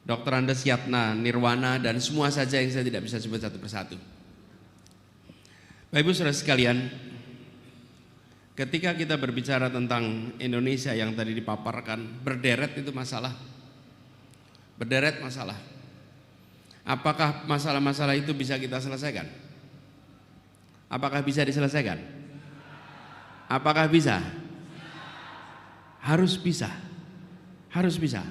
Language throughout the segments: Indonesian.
Dr. Andes Yatna, Nirwana, dan semua saja yang saya tidak bisa sebut satu persatu. Bapak Ibu Saudara sekalian, ketika kita berbicara tentang Indonesia yang tadi dipaparkan, berderet itu masalah. Berderet masalah. Apakah masalah-masalah itu bisa kita selesaikan? Apakah bisa diselesaikan? Apakah bisa? Harus bisa. Harus bisa.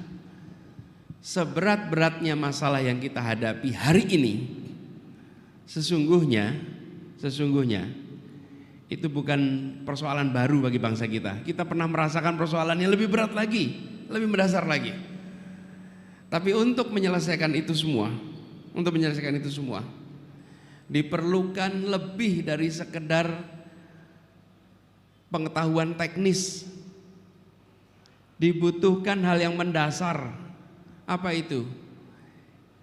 Seberat-beratnya masalah yang kita hadapi hari ini, sesungguhnya itu bukan persoalan baru bagi bangsa kita. Kita pernah merasakan persoalan yang lebih berat lagi, lebih mendasar lagi. Tapi untuk menyelesaikan itu semua, diperlukan lebih dari sekedar pengetahuan teknis. Dibutuhkan hal yang mendasar. Apa itu?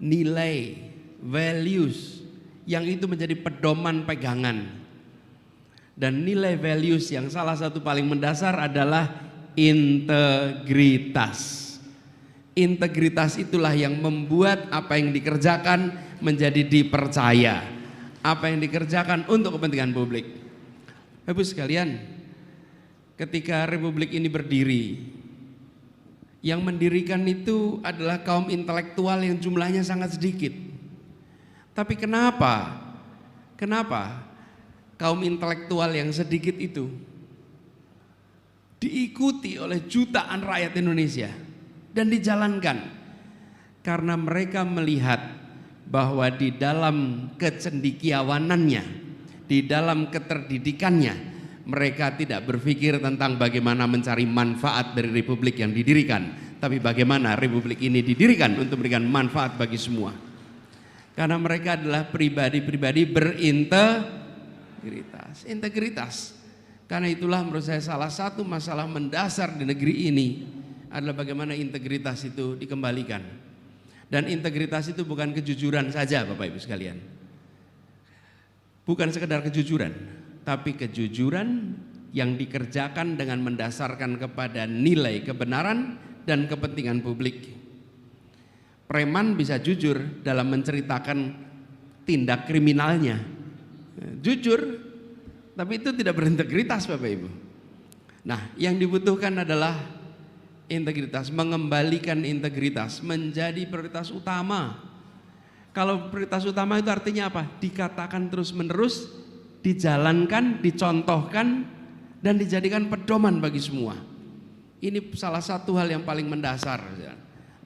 Nilai, values, yang itu menjadi pedoman pegangan. Dan nilai values yang salah satu paling mendasar adalah integritas. Integritas itulah yang membuat apa yang dikerjakan menjadi dipercaya. Apa yang dikerjakan untuk kepentingan publik. Bapak sekalian, ketika Republik ini berdiri, yang mendirikan itu adalah kaum intelektual yang jumlahnya sangat sedikit. Tapi kenapa kaum intelektual yang sedikit itu diikuti oleh jutaan rakyat Indonesia dan dijalankan? Karena mereka melihat bahwa di dalam kecendekiawanannya, di dalam keterdidikannya, mereka tidak berpikir tentang bagaimana mencari manfaat dari republik yang didirikan, tapi bagaimana republik ini didirikan untuk memberikan manfaat bagi semua. Karena mereka adalah pribadi-pribadi berintegritas. Karena itulah menurut saya salah satu masalah mendasar di negeri ini adalah bagaimana integritas itu dikembalikan. Dan integritas itu bukan kejujuran saja Bapak Ibu sekalian. Bukan sekedar kejujuran, tapi kejujuran yang dikerjakan dengan mendasarkan kepada nilai kebenaran dan kepentingan publik. Preman bisa jujur dalam menceritakan tindak kriminalnya, jujur, tapi itu tidak berintegritas Bapak Ibu. Nah, yang dibutuhkan adalah integritas, mengembalikan integritas menjadi prioritas utama. Kalau prioritas utama itu artinya apa? Dikatakan terus-menerus, dijalankan, dicontohkan, dan dijadikan pedoman bagi semua. Ini salah satu hal yang paling mendasar.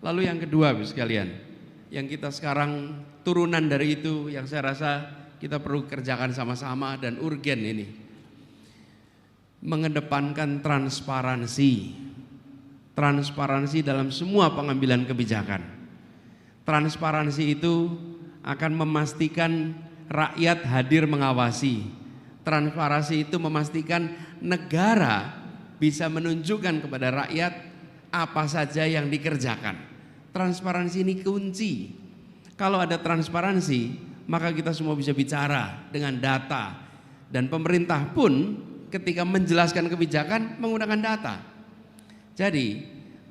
Lalu yang kedua sekalian, yang kita sekarang turunan dari itu, yang saya rasa kita perlu kerjakan sama-sama dan urgen ini, mengedepankan transparansi dalam semua pengambilan kebijakan. Transparansi itu akan memastikan rakyat hadir mengawasi. Transparansi itu memastikan negara bisa menunjukkan kepada rakyat apa saja yang dikerjakan. Transparansi ini kunci. Kalau ada transparansi, maka kita semua bisa bicara dengan data. Dan pemerintah pun ketika menjelaskan kebijakan menggunakan data. Jadi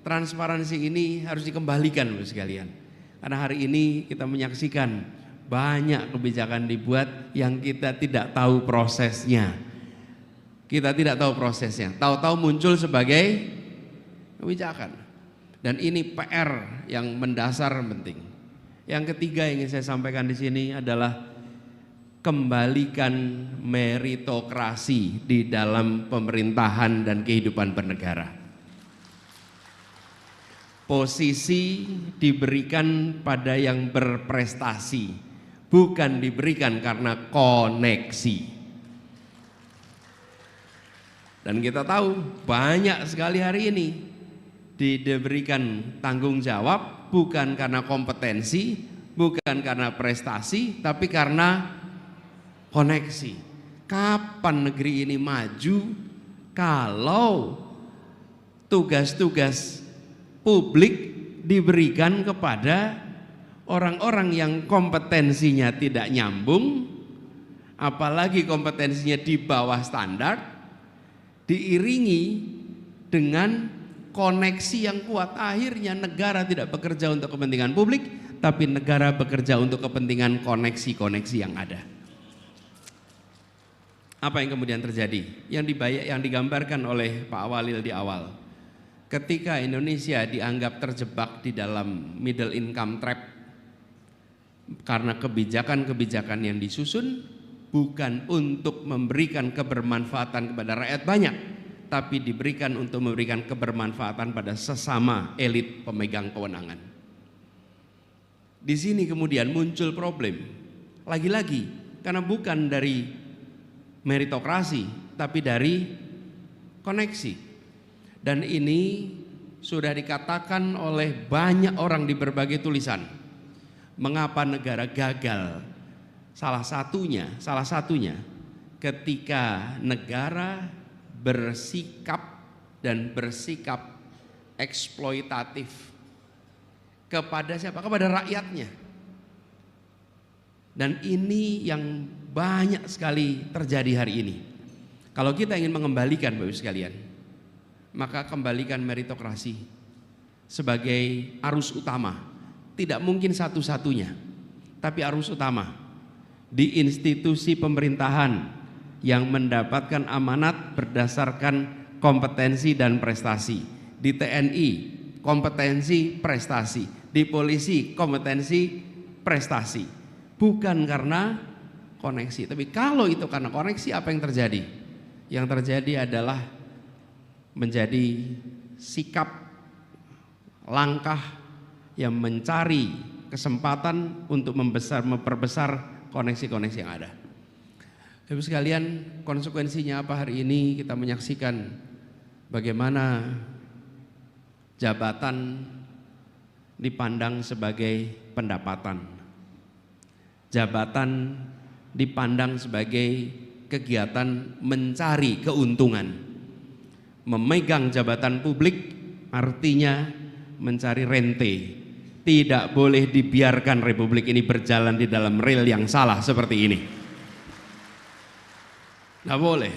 transparansi ini harus dikembalikan Bapak sekalian. Karena hari ini kita menyaksikan banyak kebijakan dibuat yang kita tidak tahu prosesnya. Kita tidak tahu prosesnya, tahu-tahu muncul sebagai kebijakan. Dan ini PR yang mendasar penting. Yang ketiga yang ingin saya sampaikan di sini adalah kembalikan meritokrasi di dalam pemerintahan dan kehidupan bernegara. Posisi diberikan pada yang berprestasi, bukan diberikan karena koneksi. Dan kita tahu banyak sekali hari ini diberikan tanggung jawab bukan karena kompetensi, bukan karena prestasi, tapi karena koneksi. Kapan negeri ini maju kalau tugas-tugas publik diberikan kepada orang-orang yang kompetensinya tidak nyambung, apalagi kompetensinya di bawah standar, diiringi dengan koneksi yang kuat. Akhirnya negara tidak bekerja untuk kepentingan publik, tapi negara bekerja untuk kepentingan koneksi-koneksi yang ada. Apa yang kemudian terjadi? Yang digambarkan oleh Pak Walil di awal. Ketika Indonesia dianggap terjebak di dalam middle income trap karena kebijakan-kebijakan yang disusun bukan untuk memberikan kebermanfaatan kepada rakyat banyak, tapi diberikan untuk memberikan kebermanfaatan pada sesama elit pemegang kewenangan. Di sini kemudian muncul problem. Lagi-lagi karena bukan dari meritokrasi, tapi dari koneksi. Dan ini sudah dikatakan oleh banyak orang di berbagai tulisan. Mengapa negara gagal? Salah satunya ketika negara bersikap eksploitatif kepada siapa? Kepada rakyatnya. Dan ini yang banyak sekali terjadi hari ini. Kalau kita ingin mengembalikan Bapak Ibu sekalian, maka kembalikan meritokrasi sebagai arus utama. Tidak mungkin satu-satunya, tapi arus utama di institusi pemerintahan yang mendapatkan amanat berdasarkan kompetensi dan prestasi. Di TNI kompetensi prestasi, di polisi kompetensi prestasi. Bukan karena koneksi, tapi kalau itu karena koneksi, apa yang terjadi? Yang terjadi adalah menjadi sikap langkah yang mencari kesempatan untuk memperbesar koneksi-koneksi yang ada. Ibu sekalian, konsekuensinya apa hari ini? Kita menyaksikan bagaimana jabatan dipandang sebagai pendapatan. Jabatan dipandang sebagai kegiatan mencari keuntungan. Memegang jabatan publik artinya mencari rente. Tidak boleh dibiarkan republik ini berjalan di dalam rel yang salah seperti ini. Nggak boleh.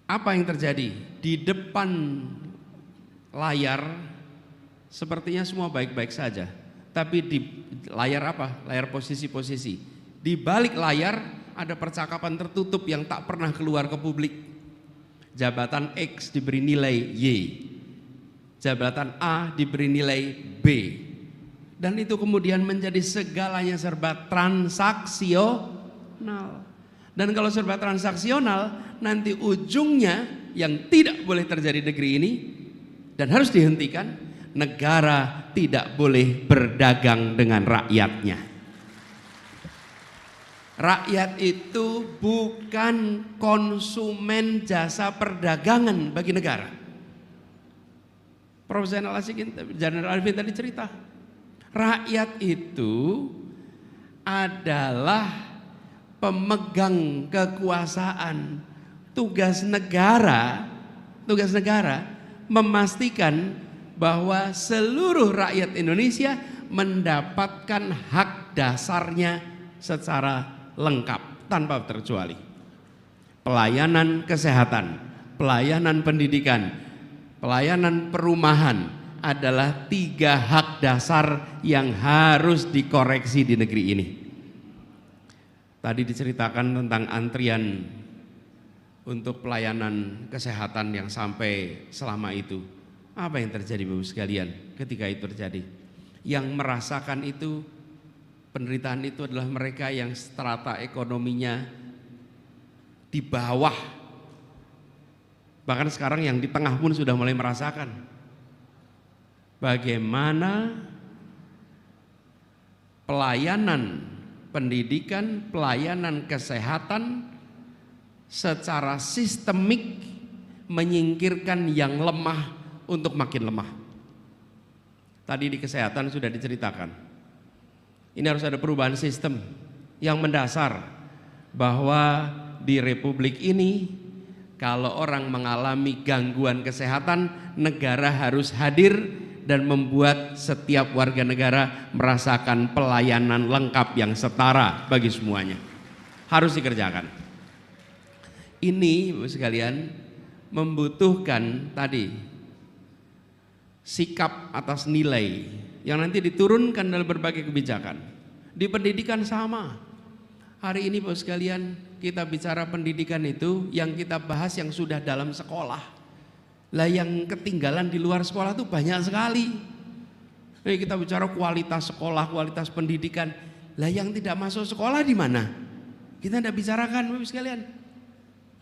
Apa yang terjadi? Di depan layar sepertinya semua baik-baik saja. Tapi di layar apa? Layar posisi-posisi. Di balik layar ada percakapan tertutup yang tak pernah keluar ke publik. Jabatan X diberi nilai Y, jabatan A diberi nilai B, dan itu kemudian menjadi segalanya serba transaksional. Dan kalau serba transaksional, nanti ujungnya yang tidak boleh terjadi di negeri ini dan harus dihentikan, negara tidak boleh berdagang dengan rakyatnya. Rakyat itu bukan konsumen jasa perdagangan bagi negara. Profesor General Arifin tadi cerita, rakyat itu adalah pemegang kekuasaan. Tugas negara memastikan bahwa seluruh rakyat Indonesia mendapatkan hak dasarnya secara lengkap tanpa terkecuali. Pelayanan kesehatan, pelayanan pendidikan, pelayanan perumahan adalah 3 hak dasar yang harus dikoreksi di negeri ini. Tadi diceritakan tentang antrian untuk pelayanan kesehatan yang sampai selama itu. Apa yang terjadi Bapak sekalian ketika itu terjadi? Yang merasakan itu, penderitaan itu adalah mereka yang strata ekonominya di bawah. Bahkan sekarang yang di tengah pun sudah mulai merasakan bagaimana pelayanan pendidikan, pelayanan kesehatan secara sistemik menyingkirkan yang lemah untuk makin lemah. Tadi di kesehatan sudah diceritakan. Ini harus ada perubahan sistem yang mendasar bahwa di republik ini kalau orang mengalami gangguan kesehatan, negara harus hadir dan membuat setiap warga negara merasakan pelayanan lengkap yang setara bagi semuanya. Harus dikerjakan. Ini Bapak sekalian membutuhkan tadi sikap atas nilai yang nanti diturunkan dalam berbagai kebijakan. Di pendidikan sama. Hari ini Bapak sekalian, kita bicara pendidikan itu yang kita bahas yang sudah dalam sekolah. Lah yang ketinggalan di luar sekolah itu banyak sekali. Nah, kita bicara kualitas sekolah, kualitas pendidikan. Lah yang tidak masuk sekolah di mana? Kita tidak bicarakan Bapak sekalian.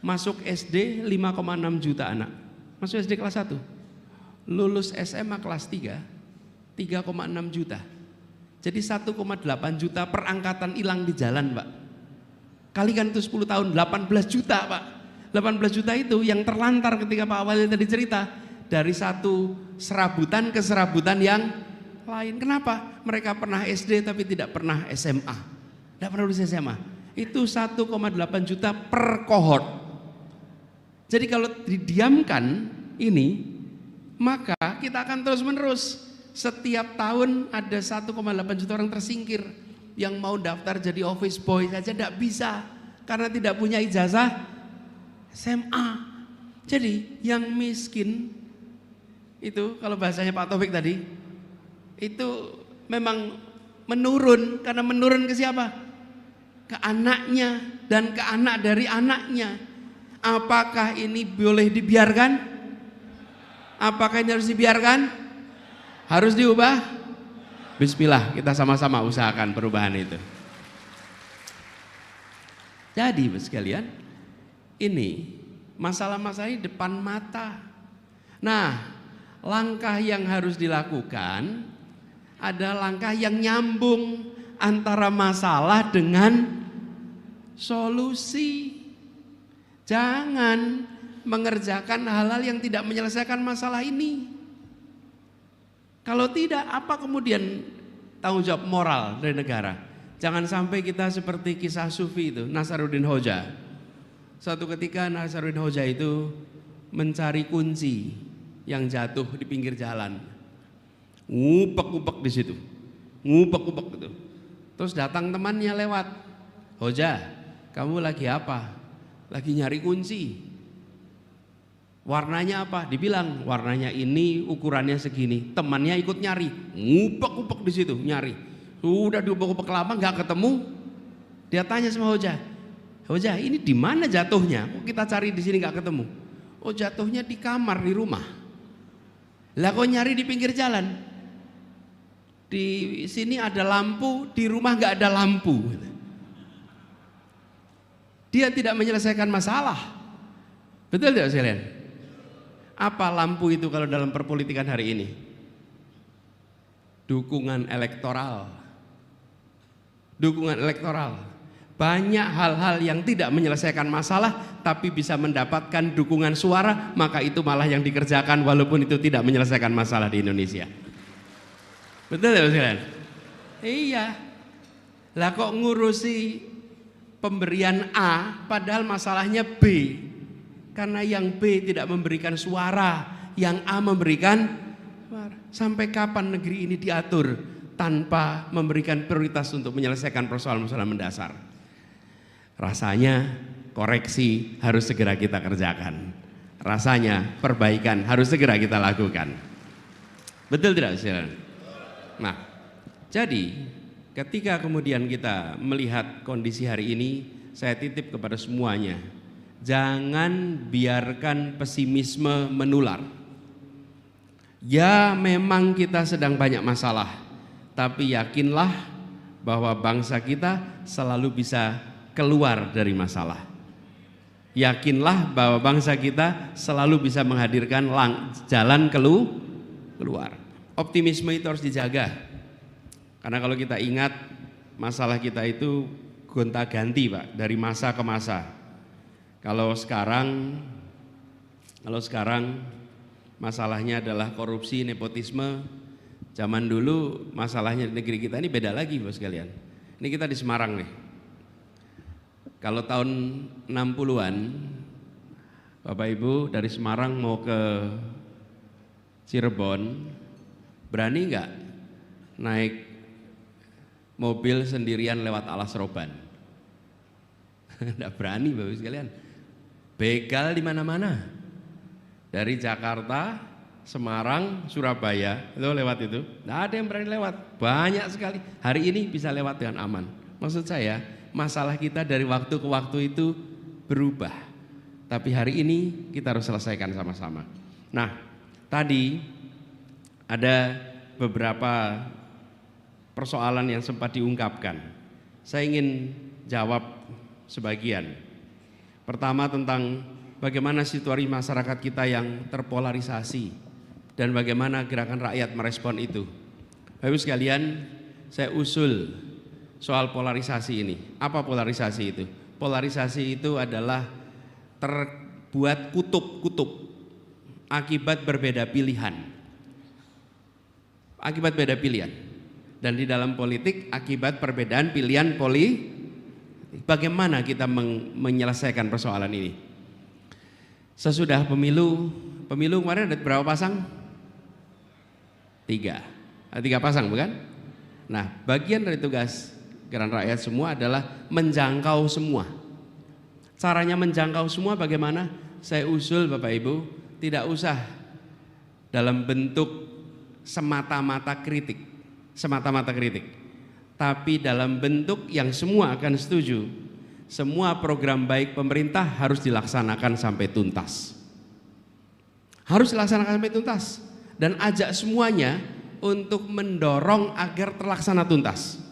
Masuk SD 5,6 juta anak. Masuk SD kelas 1. Lulus SMA kelas 3 3,6 juta. Jadi 1,8 juta per angkatan hilang di jalan, Pak. Kalikan itu 10 tahun, 18 juta, Pak. 18 juta itu yang terlantar ketika Pak Awalnya tadi cerita. Dari satu serabutan ke serabutan yang lain. Kenapa? Mereka pernah SD tapi tidak pernah SMA. Tidak pernah lulus SMA. Itu 1,8 juta per kohort. Jadi kalau didiamkan ini, maka kita akan terus menerus. Setiap tahun ada 1,8 juta orang tersingkir. Yang mau daftar jadi office boy saja tidak bisa. Karena tidak punya ijazah SMA. Jadi yang miskin itu kalau bahasanya Pak Taufik tadi, itu memang menurun. Karena menurun ke siapa? Ke anaknya dan ke anak dari anaknya. Apakah ini boleh dibiarkan? Apakah ini harus dibiarkan? Harus diubah? Bismillah, kita sama-sama usahakan perubahan itu. Jadi sekalian, ini masalah-masalah ini depan mata. Nah, langkah yang harus dilakukan ada langkah yang nyambung antara masalah dengan solusi. Jangan mengerjakan hal-hal yang tidak menyelesaikan masalah ini. Kalau tidak, apa kemudian tanggung jawab moral dari negara? Jangan sampai kita seperti kisah Sufi itu, Nasaruddin Hoja. Suatu ketika Nasaruddin Hoja itu mencari kunci yang jatuh di pinggir jalan. Ngupek-ngupek di situ. Ngupek-ngupek gitu. Terus datang temannya lewat. Hoja, kamu lagi apa? Lagi nyari kunci. Warnanya apa? Dibilang warnanya ini, ukurannya segini. Temannya ikut nyari, ngupek-ngupek di situ nyari. Sudah diupek-upek lama nggak ketemu. Dia tanya sama Hoja, Hoja ini di mana jatuhnya? Kok kita cari di sini nggak ketemu? Oh jatuhnya di kamar di rumah. Lah kok nyari di pinggir jalan? Di sini ada lampu, di rumah nggak ada lampu. Dia tidak menyelesaikan masalah. Betul tidak sekalian? Apa lampu itu kalau dalam perpolitikan hari ini? Dukungan elektoral. Dukungan elektoral. Banyak hal-hal yang tidak menyelesaikan masalah tapi bisa mendapatkan dukungan suara, maka itu malah yang dikerjakan walaupun itu tidak menyelesaikan masalah di Indonesia. Betul ya sekalian? Iya. Lah kok ngurusi pemberian A padahal masalahnya B? Karena yang B tidak memberikan suara, yang A memberikan suara. Sampai kapan negeri ini diatur tanpa memberikan prioritas untuk menyelesaikan persoalan-persoalan mendasar? Rasanya koreksi harus segera kita kerjakan. Rasanya perbaikan harus segera kita lakukan. Betul tidak, saudara? Nah, jadi ketika kemudian kita melihat kondisi hari ini, saya titip kepada semuanya. Jangan biarkan pesimisme menular. Ya memang kita sedang banyak masalah, tapi yakinlah bahwa bangsa kita selalu bisa keluar dari masalah. Yakinlah bahwa bangsa kita selalu bisa menghadirkan jalan keluar. Optimisme itu harus dijaga. Karena kalau kita ingat masalah kita itu gonta-ganti Pak, dari masa ke masa. Kalau sekarang masalahnya adalah korupsi, nepotisme. Zaman dulu masalahnya di negeri kita ini beda lagi Bapak sekalian. Ini kita di Semarang nih. Kalau tahun 60-an Bapak Ibu dari Semarang mau ke Cirebon, berani nggak naik mobil sendirian lewat Alas Roban? Nggak berani Bapak sekalian. Begal di mana-mana. Dari Jakarta, Semarang, Surabaya, itu lewat itu. Tidak ada yang berani lewat, banyak sekali. Hari ini bisa lewat dengan aman. Maksud saya, masalah kita dari waktu ke waktu itu berubah. Tapi hari ini kita harus selesaikan sama-sama. Nah, tadi ada beberapa persoalan yang sempat diungkapkan. Saya ingin jawab sebagian. Pertama tentang bagaimana situasi masyarakat kita yang terpolarisasi dan bagaimana gerakan rakyat merespon itu. Bapak Ibu sekalian, saya usul soal polarisasi ini. Apa polarisasi itu? Polarisasi itu adalah terbuat kutub-kutub akibat berbeda pilihan. Akibat beda pilihan. Dan di dalam politik akibat perbedaan pilihan bagaimana kita menyelesaikan persoalan ini? Sesudah pemilu kemarin ada berapa pasang? 3. Ada 3 pasang bukan? Nah, bagian dari tugas gerakan rakyat semua adalah menjangkau semua. Caranya menjangkau semua bagaimana? Saya usul Bapak Ibu, tidak usah dalam bentuk semata-mata kritik, tapi dalam bentuk yang semua akan setuju. Semua program baik pemerintah harus dilaksanakan sampai tuntas. Harus dilaksanakan sampai tuntas dan ajak semuanya untuk mendorong agar terlaksana tuntas.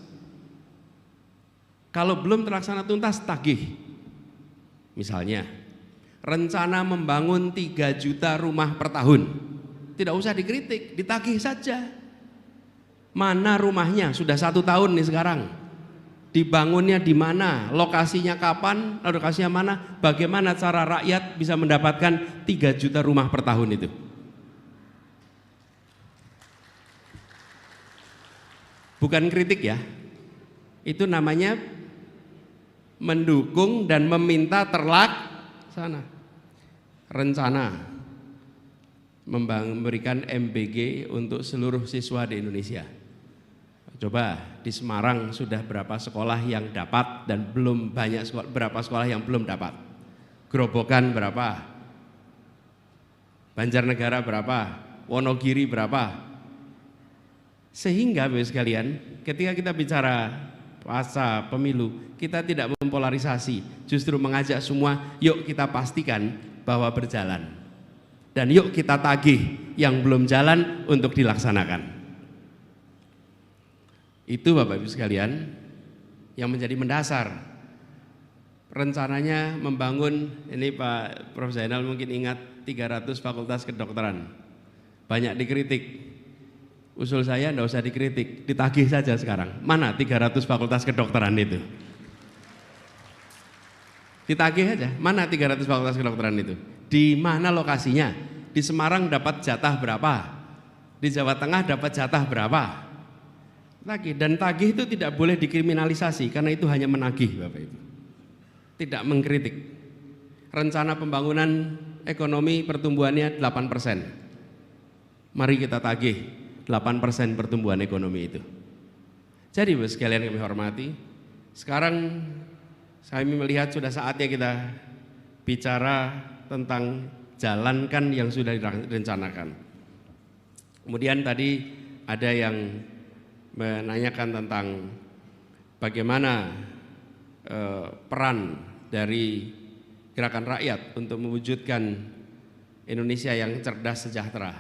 Kalau belum terlaksana tuntas, tagih. Misalnya, rencana membangun 3 juta rumah per tahun. Tidak usah dikritik, ditagih saja. Mana rumahnya? Sudah 1 tahun nih sekarang. Dibangunnya di mana? Lokasinya kapan? Lokasinya mana? Bagaimana cara rakyat bisa mendapatkan 3 juta rumah per tahun itu? Bukan kritik ya. Itu namanya mendukung dan meminta terlaksana. Rencana memberikan MBG untuk seluruh siswa di Indonesia. Coba di Semarang sudah berapa sekolah yang dapat dan belum banyak sekolah, berapa sekolah yang belum dapat. Grobogan berapa? Banjarnegara berapa? Wonogiri berapa? Sehingga Bapak sekalian, ketika kita bicara pasca pemilu, kita tidak mempolarisasi, justru mengajak semua, yuk kita pastikan bahwa berjalan. Dan yuk kita tagih yang belum jalan untuk dilaksanakan. Itu Bapak Ibu sekalian yang menjadi mendasar. Rencananya membangun, ini Pak Prof. Zainal mungkin ingat 300 fakultas kedokteran. Banyak dikritik. Usul saya enggak usah dikritik, ditagih saja sekarang. Mana 300 fakultas kedokteran itu? Ditagih aja, mana 300 fakultas kedokteran itu? Di mana lokasinya? Di Semarang dapat jatah berapa? Di Jawa Tengah dapat jatah berapa? Tagih, dan tagih itu tidak boleh dikriminalisasi karena itu hanya menagih Bapak Ibu. Tidak mengkritik. Rencana pembangunan ekonomi pertumbuhannya 8%. Mari kita tagih 8% pertumbuhan ekonomi itu. Jadi Bapak sekalian kami hormati, sekarang kami melihat sudah saatnya kita bicara tentang jalankan yang sudah direncanakan. Kemudian tadi ada yang menanyakan tentang bagaimana peran dari gerakan rakyat untuk mewujudkan Indonesia yang cerdas sejahtera.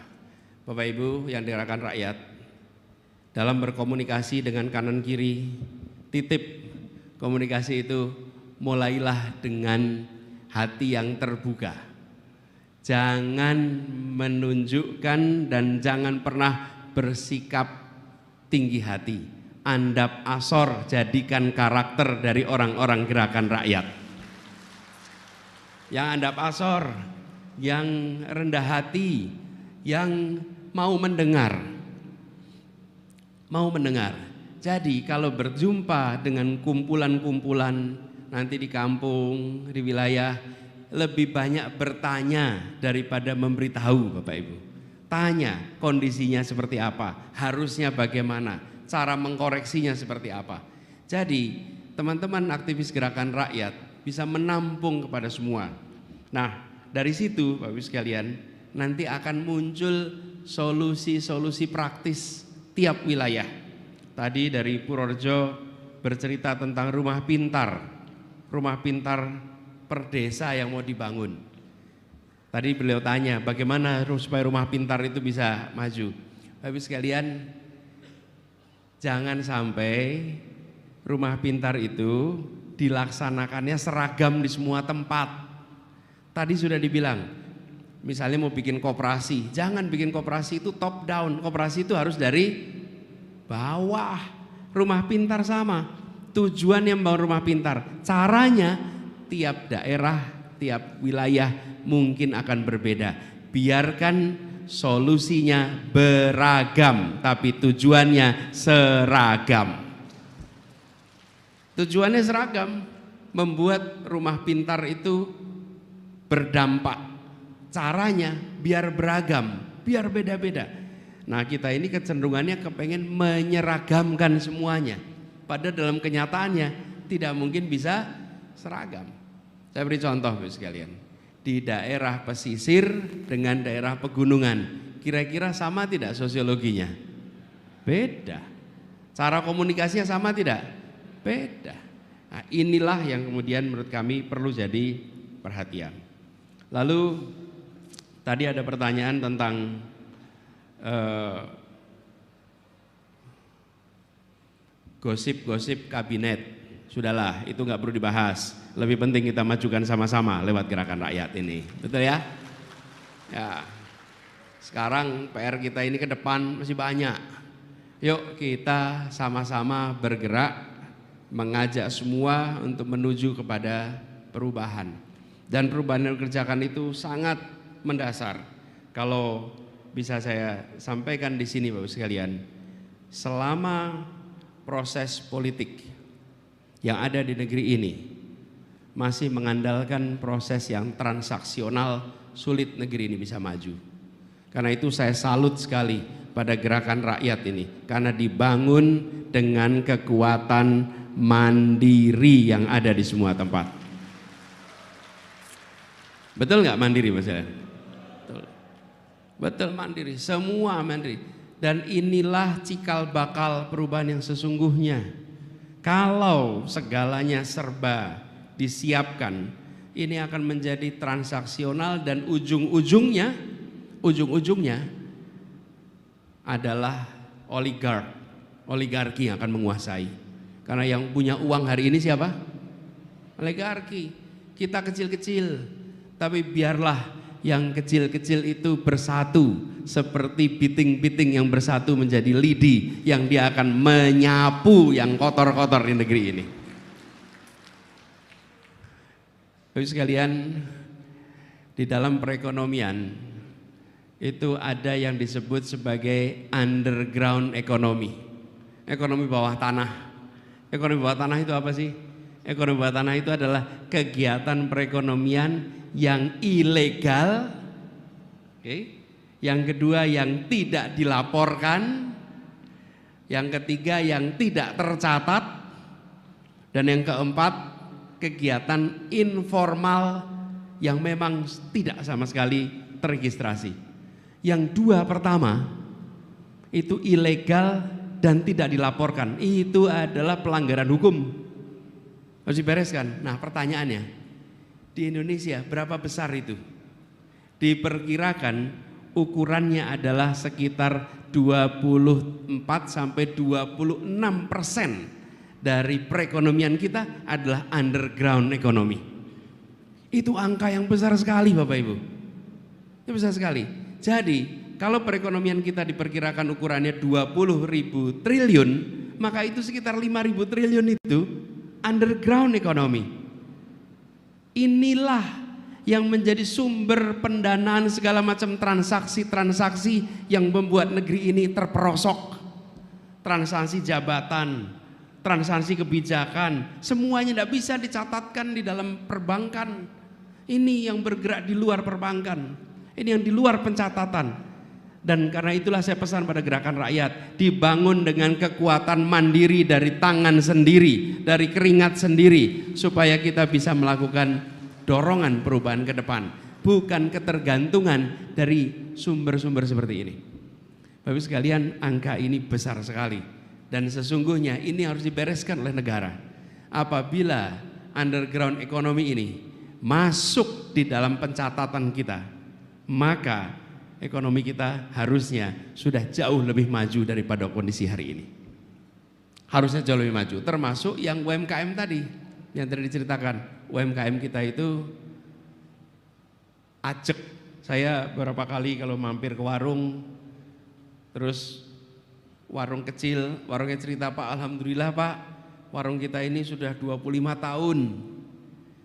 Bapak Ibu yang digerakkan rakyat, dalam berkomunikasi dengan kanan kiri, titip komunikasi itu mulailah dengan hati yang terbuka. Jangan menunjukkan dan jangan pernah bersikap tinggi hati. Andap asor, jadikan karakter dari orang-orang gerakan rakyat. Yang andap asor, yang rendah hati, yang mau mendengar. Jadi kalau berjumpa dengan kumpulan-kumpulan nanti di kampung, di wilayah, lebih banyak bertanya daripada memberitahu Bapak Ibu. Tanya kondisinya seperti apa, harusnya bagaimana, cara mengkoreksinya seperti apa. Jadi teman-teman aktivis gerakan rakyat bisa menampung kepada semua. Nah dari situ Bapak Ibu sekalian, nanti akan muncul solusi-solusi praktis tiap wilayah. Tadi dari Purworejo bercerita tentang rumah pintar per desa yang mau dibangun. Tadi beliau tanya bagaimana supaya rumah pintar itu bisa maju. Habis sekalian, jangan sampai rumah pintar itu dilaksanakannya seragam di semua tempat. Tadi sudah dibilang, misalnya mau bikin koperasi, jangan bikin koperasi itu top down. Koperasi itu harus dari bawah. Rumah pintar sama, tujuannya membangun rumah pintar. Caranya tiap daerah, tiap wilayah mungkin akan berbeda. Biarkan solusinya beragam, tapi tujuannya seragam. Tujuannya seragam, membuat rumah pintar itu berdampak. Caranya biar beragam, biar beda-beda. Nah, kita ini kecenderungannya kepengen menyeragamkan semuanya. Padahal dalam kenyataannya tidak mungkin bisa seragam. Saya beri contoh Bapak sekalian. Di daerah pesisir dengan daerah pegunungan, kira-kira sama tidak sosiologinya? Beda. Cara komunikasinya sama tidak? Beda. Nah, inilah yang kemudian menurut kami perlu jadi perhatian. Lalu tadi ada pertanyaan tentang gosip-gosip kabinet. Sudahlah, itu nggak perlu dibahas. Lebih penting kita majukan sama-sama lewat gerakan rakyat ini. Betul ya? Ya. Sekarang PR kita ini ke depan masih banyak. Yuk kita sama-sama bergerak, mengajak semua untuk menuju kepada perubahan. Dan perubahan yang dikerjakan itu sangat mendasar. Kalau bisa saya sampaikan di sini Bapak sekalian, selama proses politik yang ada di negeri ini masih mengandalkan proses yang transaksional, sulit negeri ini bisa maju. Karena itu saya salut sekali pada gerakan rakyat ini, karena dibangun dengan kekuatan mandiri yang ada di semua tempat. Betul nggak mandiri Mas? Betul. Betul mandiri, semua mandiri. Dan inilah cikal bakal perubahan yang sesungguhnya. Kalau segalanya serba disiapkan, ini akan menjadi transaksional dan ujung-ujungnya adalah oligarki yang akan menguasai. Karena yang punya uang hari ini siapa? Oligarki. Kita kecil-kecil, tapi biarlah yang kecil-kecil itu bersatu seperti biting-biting yang bersatu menjadi lidi yang dia akan menyapu yang kotor-kotor di negeri ini. Bapak sekalian, di dalam perekonomian itu ada yang disebut sebagai underground economy, ekonomi bawah tanah. Ekonomi bawah tanah itu apa sih? Ekonomi bawah tanah itu adalah kegiatan perekonomian yang ilegal, yang kedua yang tidak dilaporkan, yang ketiga yang tidak tercatat, dan yang keempat kegiatan informal yang memang tidak sama sekali terregistrasi. Yang dua pertama itu ilegal dan tidak dilaporkan, itu adalah pelanggaran hukum, harus dibereskan. Nah pertanyaannya, di Indonesia berapa besar itu? Diperkirakan ukurannya adalah sekitar 24 sampai 26% dari perekonomian kita adalah underground economy. Itu angka yang besar sekali Bapak Ibu, itu besar sekali. Jadi kalau perekonomian kita diperkirakan ukurannya 20.000 triliun, maka itu sekitar 5.000 triliun itu underground economy. Inilah yang menjadi sumber pendanaan segala macam transaksi-transaksi yang membuat negeri ini terperosok. Transaksi jabatan, transaksi kebijakan, semuanya tidak bisa dicatatkan di dalam perbankan. Ini yang bergerak di luar perbankan, ini yang di luar pencatatan. Dan karena itulah saya pesan pada gerakan rakyat, dibangun dengan kekuatan mandiri dari tangan sendiri, dari keringat sendiri, supaya kita bisa melakukan dorongan perubahan ke depan. bukan ketergantungan dari sumber-sumber seperti ini. Bapak Ibu sekalian, angka ini besar sekali dan sesungguhnya ini harus dibereskan oleh negara. Apabila underground ekonomi ini masuk di dalam pencatatan kita, maka ekonomi kita harusnya sudah jauh lebih maju daripada kondisi hari ini. Harusnya jauh lebih maju, termasuk yang UMKM tadi yang tadi diceritakan. UMKM kita itu ajek. Saya beberapa kali kalau mampir ke warung, terus warung kecil, warungnya cerita, Pak, alhamdulillah Pak, warung kita ini sudah 25 tahun.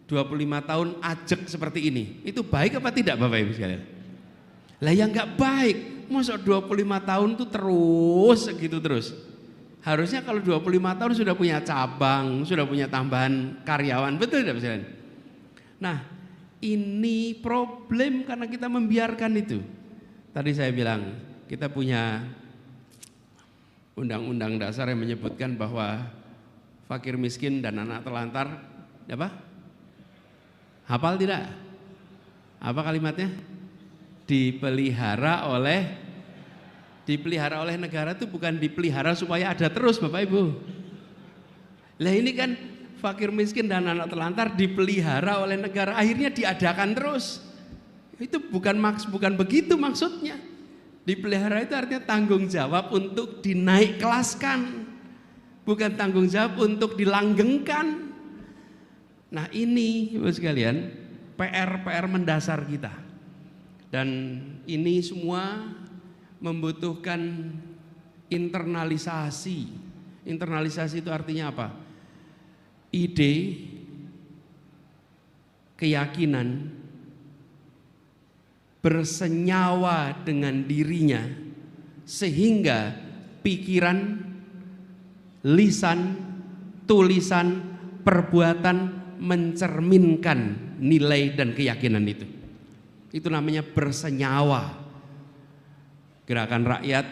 25 tahun ajek seperti ini. Itu baik apa tidak Bapak Ibu sekalian? Lah yang enggak baik, masa 25 tahun tuh terus segitu terus. Harusnya kalau 25 tahun sudah punya cabang, sudah punya tambahan karyawan, betul tidak Bapak? Nah, ini problem karena kita membiarkan itu. Tadi saya bilang, kita punya undang-undang dasar yang menyebutkan bahwa fakir miskin dan anak terlantar, apa? Hafal tidak? Apa kalimatnya? Dipelihara oleh negara itu bukan dipelihara supaya ada terus Bapak Ibu. Lah ini kan fakir miskin dan anak terlantar dipelihara oleh negara, akhirnya diadakan terus. Itu bukan begitu maksudnya. Dipelihara itu artinya tanggung jawab untuk dinaik kelaskan, bukan tanggung jawab untuk dilanggengkan. Nah ini Bapak sekalian PR mendasar kita. Dan ini semua membutuhkan internalisasi. Internalisasi itu artinya apa? Ide, keyakinan bersenyawa dengan dirinya sehingga pikiran, lisan, tulisan, perbuatan mencerminkan nilai dan keyakinan itu. Itu namanya bersenyawa. Gerakan rakyat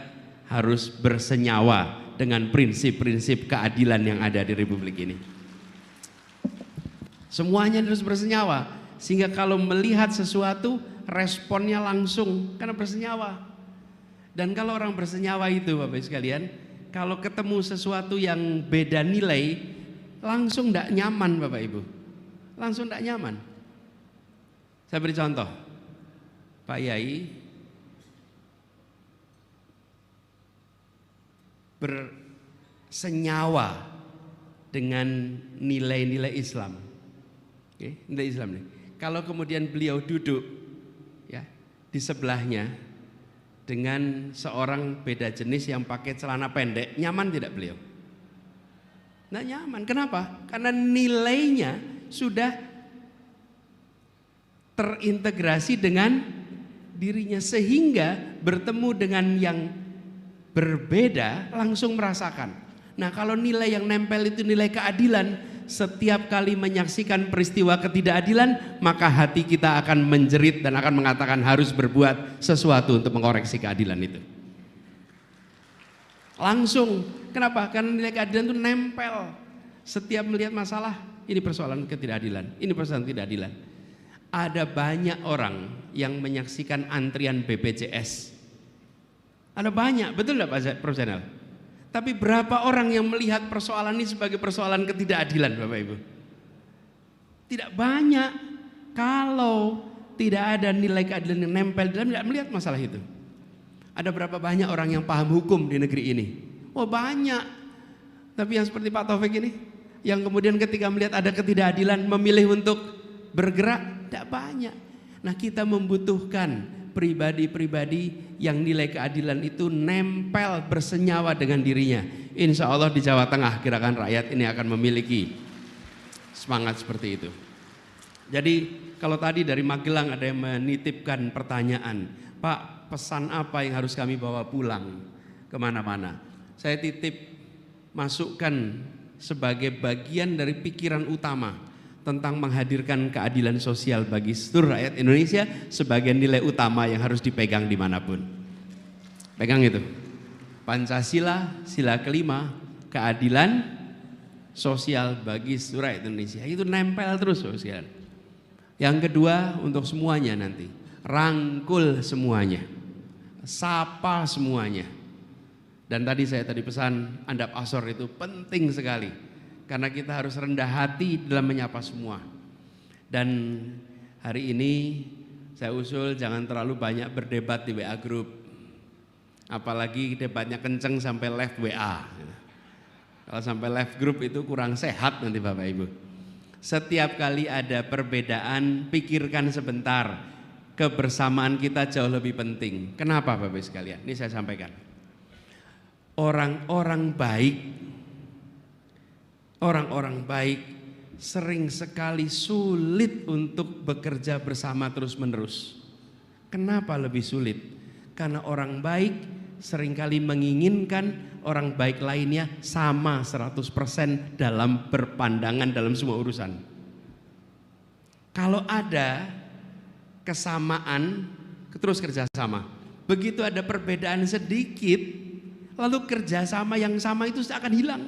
harus bersenyawa dengan prinsip-prinsip keadilan yang ada di Republik ini. Semuanya harus bersenyawa, sehingga kalau melihat sesuatu responnya langsung karena bersenyawa. Dan kalau orang bersenyawa itu Bapak Ibu sekalian, kalau ketemu sesuatu yang beda nilai, langsung tidak nyaman Bapak Ibu. Langsung tidak nyaman. Saya beri contoh. Pak Yai bersenyawa dengan nilai-nilai Islam. Oke, nilai Islam nih. Kalau kemudian beliau duduk ya di sebelahnya dengan seorang beda jenis yang pakai celana pendek, nyaman tidak beliau? Nggak nyaman. Kenapa? Karena nilainya sudah terintegrasi dengan dirinya, sehingga bertemu dengan yang berbeda langsung merasakan. Nah kalau nilai yang nempel itu nilai keadilan, setiap kali menyaksikan peristiwa ketidakadilan, maka hati kita akan menjerit dan akan mengatakan harus berbuat sesuatu untuk mengoreksi keadilan itu. Langsung. Kenapa? Karena nilai keadilan itu nempel. Setiap melihat masalah, ini persoalan ketidakadilan, ini persoalan ketidakadilan. Ada banyak orang yang menyaksikan antrian BPJS. Ada banyak, betul tidak Pak Profesional? Tapi berapa orang yang melihat persoalan ini sebagai persoalan ketidakadilan Bapak Ibu? Tidak banyak. Kalau tidak ada nilai keadilan yang nempel dalam, tidak melihat masalah itu. Ada berapa banyak orang yang paham hukum di negeri ini? Oh banyak. Tapi yang seperti Pak Taufik ini, yang kemudian ketika melihat ada ketidakadilan memilih untuk bergerak, tidak banyak. Nah kita membutuhkan pribadi-pribadi yang nilai keadilan itu nempel bersenyawa dengan dirinya. Insya Allah di Jawa Tengah gerakan rakyat ini akan memiliki semangat seperti itu. Jadi kalau tadi dari Magelang ada yang menitipkan pertanyaan, Pak pesan apa yang harus kami bawa pulang kemana-mana? Saya titip masukkan sebagai bagian dari pikiran utama tentang menghadirkan keadilan sosial bagi seluruh rakyat Indonesia sebagai nilai utama yang harus dipegang dimanapun. Pegang itu. Pancasila, sila kelima, keadilan sosial bagi seluruh rakyat Indonesia. Itu nempel terus sekalian. Yang kedua untuk semuanya nanti, rangkul semuanya, sapa semuanya. Dan tadi saya pesan andap asor itu penting sekali, karena kita harus rendah hati dalam menyapa semua. Dan hari ini saya usul jangan terlalu banyak berdebat di WA Group, apalagi debatnya kenceng sampai live WA. Kalau sampai live group itu kurang sehat nanti Bapak Ibu. Setiap kali ada perbedaan, pikirkan sebentar, kebersamaan kita jauh lebih penting. Kenapa Bapak Ibu sekalian? Ini saya sampaikan. Orang-orang baik sering sekali sulit untuk bekerja bersama terus-menerus. Kenapa lebih sulit? Karena orang baik seringkali menginginkan orang baik lainnya sama 100% dalam berpandangan dalam semua urusan. Kalau ada kesamaan, terus kerjasama. Begitu ada perbedaan sedikit, lalu kerjasama yang sama itu akan hilang.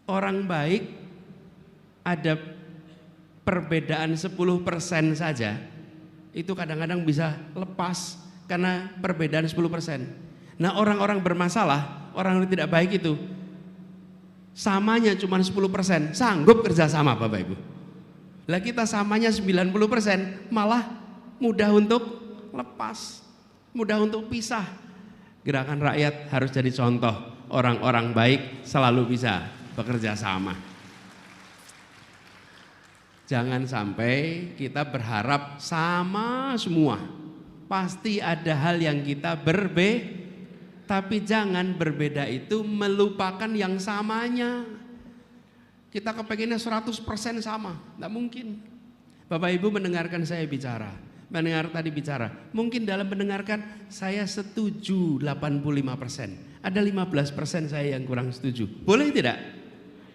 Orang baik ada perbedaan 10% saja, itu kadang-kadang bisa lepas karena perbedaan 10%. Nah orang-orang bermasalah, orang yang tidak baik itu samanya cuma 10%, sanggup kerjasama Bapak Ibu. Lah kita samanya 90%, malah mudah untuk lepas, mudah untuk pisah. Gerakan Rakyat harus jadi contoh, orang-orang baik selalu bisa bekerja sama. Jangan sampai kita berharap sama semua. Pasti ada hal yang kita berbeda. Tapi jangan berbeda itu melupakan yang samanya. Kita kepengennya 100% sama, tidak mungkin. Bapak Ibu mendengarkan saya bicara, mendengar tadi bicara, mungkin dalam mendengarkan saya setuju 85%. Ada 15% saya yang kurang setuju. Boleh tidak?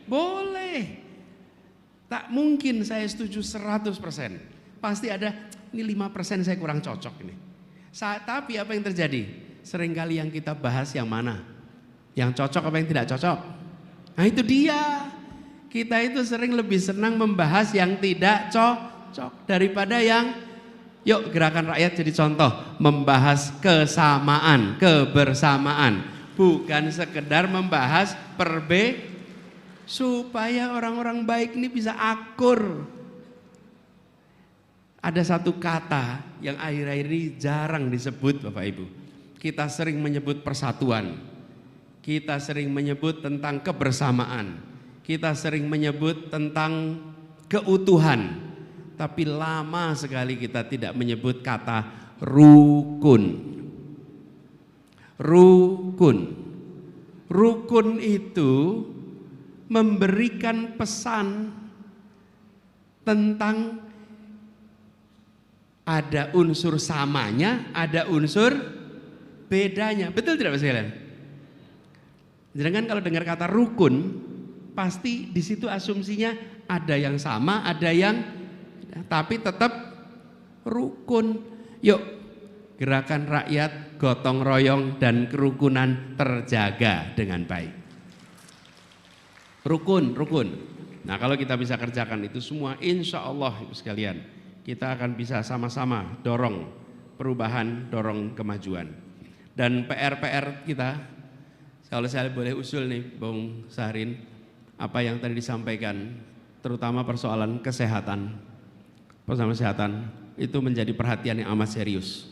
Boleh. Tak mungkin saya setuju 100%. Pasti ada, ini 5% saya kurang cocok ini. Tapi apa yang terjadi? Seringkali yang kita bahas yang mana? Yang cocok apa yang tidak cocok? Nah itu dia. Kita itu sering lebih senang membahas yang tidak cocok daripada yang, yuk Gerakan Rakyat jadi contoh, membahas kesamaan, kebersamaan. Bukan sekedar membahas supaya orang-orang baik ini bisa akur. Ada satu kata yang akhir-akhir ini jarang disebut Bapak Ibu. Kita sering menyebut persatuan, kita sering menyebut tentang kebersamaan, kita sering menyebut tentang keutuhan, tapi lama sekali kita tidak menyebut kata rukun. Rukun. Rukun itu memberikan pesan tentang ada unsur samanya, ada unsur bedanya. Betul tidak Mas sekalian? Jangan kalau dengar kata rukun, pasti di situ asumsinya ada yang sama, ada yang tapi tetap rukun. Yuk, Gerakan Rakyat, gotong royong dan kerukunan terjaga dengan baik. Rukun. Nah kalau kita bisa kerjakan itu semua, insya Allah Ibu sekalian, kita akan bisa sama-sama dorong perubahan, dorong kemajuan. Dan PR kita, kalau saya boleh usul nih Bung Sahrin, apa yang tadi disampaikan, terutama persoalan kesehatan. Persoalan kesehatan itu menjadi perhatian yang amat serius.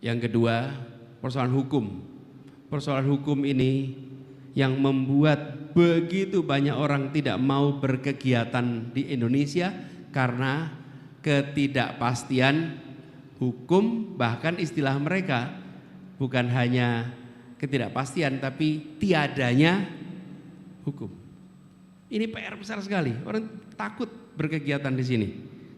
Yang kedua, persoalan hukum. Persoalan hukum ini yang membuat begitu banyak orang tidak mau berkegiatan di Indonesia karena ketidakpastian hukum, bahkan istilah mereka bukan hanya ketidakpastian tapi tiadanya hukum. Ini PR besar sekali. Orang takut berkegiatan di sini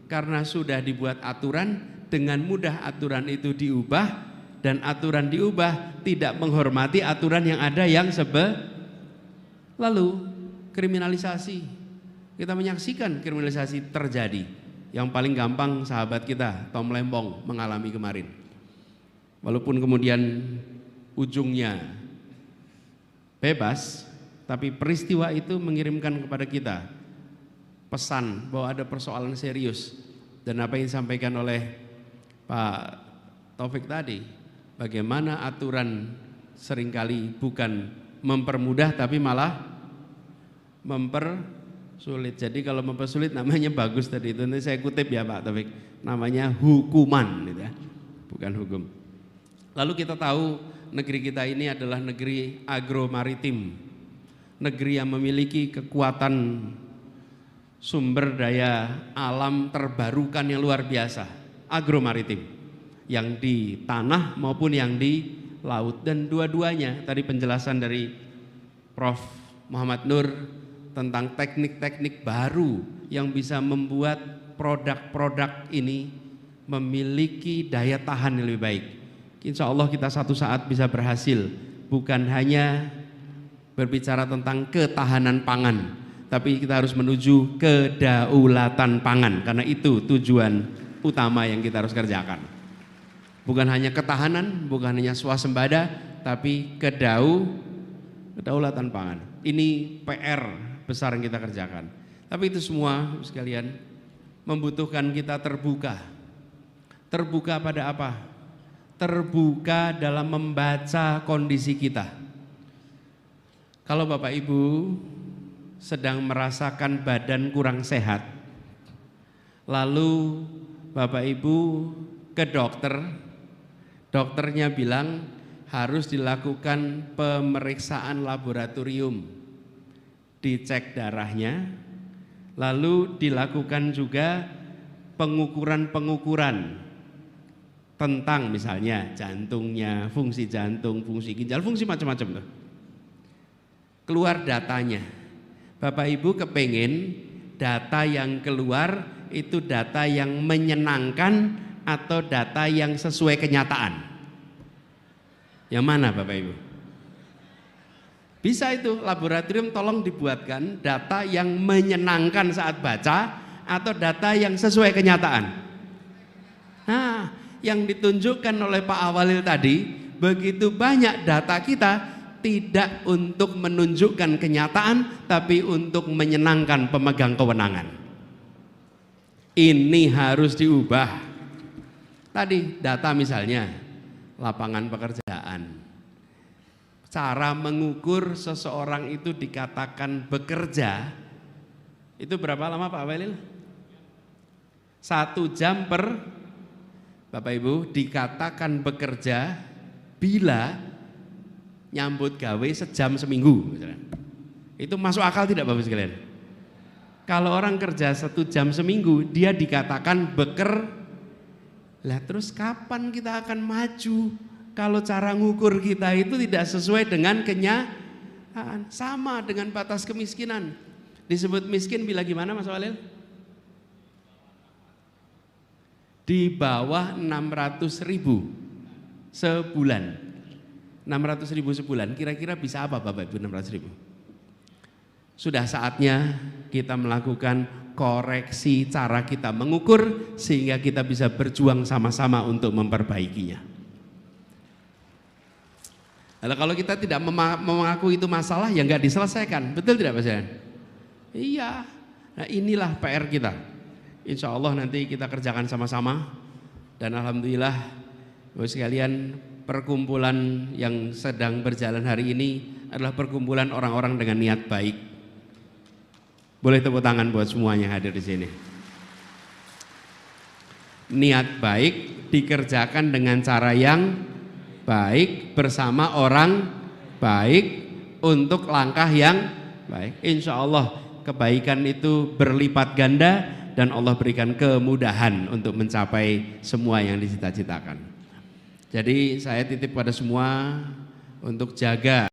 karena sudah dibuat aturan, dengan mudah aturan itu diubah, dan aturan diubah tidak menghormati aturan yang ada yang lalu kriminalisasi. Kita menyaksikan kriminalisasi terjadi. Yang paling gampang sahabat kita Tom Lembong mengalami kemarin. Walaupun kemudian ujungnya bebas, tapi peristiwa itu mengirimkan kepada kita pesan bahwa ada persoalan serius Dan apa yang disampaikan oleh Pak Taufik tadi, bagaimana aturan seringkali bukan mempermudah tapi malah mempersulit. Jadi kalau mempersulit namanya bagus tadi itu, nanti saya kutip ya Pak Taufik, namanya hukuman gitu ya, bukan hukum. Lalu kita tahu negeri kita ini adalah negeri agromaritim, negeri yang memiliki kekuatan sumber daya alam terbarukan yang luar biasa, agromaritim, yang di tanah maupun yang di laut. Dan dua-duanya tadi penjelasan dari Prof. Muhammad Nur tentang teknik-teknik baru yang bisa membuat produk-produk ini memiliki daya tahan yang lebih baik. Insya Allah kita satu saat bisa berhasil, bukan hanya berbicara tentang ketahanan pangan, tapi kita harus menuju kedaulatan pangan, karena itu tujuan utama yang kita harus kerjakan. Bukan hanya ketahanan, bukan hanya swasembada, tapi kedaulatan pangan. Ini PR besar yang kita kerjakan. Tapi itu semua sekalian membutuhkan kita terbuka. Terbuka pada apa? Terbuka dalam membaca kondisi kita. Kalau Bapak Ibu sedang merasakan badan kurang sehat, lalu Bapak Ibu ke dokter, dokternya bilang harus dilakukan pemeriksaan laboratorium, dicek darahnya, lalu dilakukan juga pengukuran-pengukuran tentang misalnya jantungnya, fungsi jantung, fungsi ginjal, fungsi macam-macam tuh. Keluar datanya. Bapak Ibu kepengen data yang keluar itu data yang menyenangkan atau data yang sesuai kenyataan? Yang mana Bapak Ibu? Bisa itu laboratorium tolong dibuatkan data yang menyenangkan saat baca atau data yang sesuai kenyataan. Nah, yang ditunjukkan oleh Pak Awalil tadi, begitu banyak data kita tidak untuk menunjukkan kenyataan, tapi untuk menyenangkan pemegang kewenangan. Ini harus diubah. Tadi data misalnya lapangan pekerjaan. Cara mengukur seseorang itu dikatakan bekerja, itu berapa lama Pak Awalil? 1 jam per, Bapak Ibu, dikatakan bekerja bila nyambut gawe sejam seminggu. Itu masuk akal tidak Bapak sekalian? Kalau orang kerja 1 jam seminggu, dia dikatakan lah terus kapan kita akan maju kalau cara ngukur kita itu tidak sesuai dengan kenyataan? Sama dengan batas kemiskinan. Disebut miskin bila gimana Mas Walil? Di bawah 600.000 sebulan. 600.000 sebulan, kira-kira bisa apa Bapak Ibu 600.000? Sudah saatnya kita melakukan koreksi cara kita mengukur sehingga kita bisa berjuang sama-sama untuk memperbaikinya. Lalu kalau kita tidak mengaku itu masalah, ya nggak diselesaikan, betul tidak Pak Zain? Iya. Nah inilah PR kita. Insya Allah nanti kita kerjakan sama-sama. Dan alhamdulillah, Bapak sekalian, perkumpulan yang sedang berjalan hari ini adalah perkumpulan orang-orang dengan niat baik. Boleh tepuk tangan buat semuanya hadir di sini. Niat baik dikerjakan dengan cara yang baik bersama orang baik untuk langkah yang baik. Insya Allah kebaikan itu berlipat ganda dan Allah berikan kemudahan untuk mencapai semua yang dicita-citakan. Jadi saya titip pada semua untuk jaga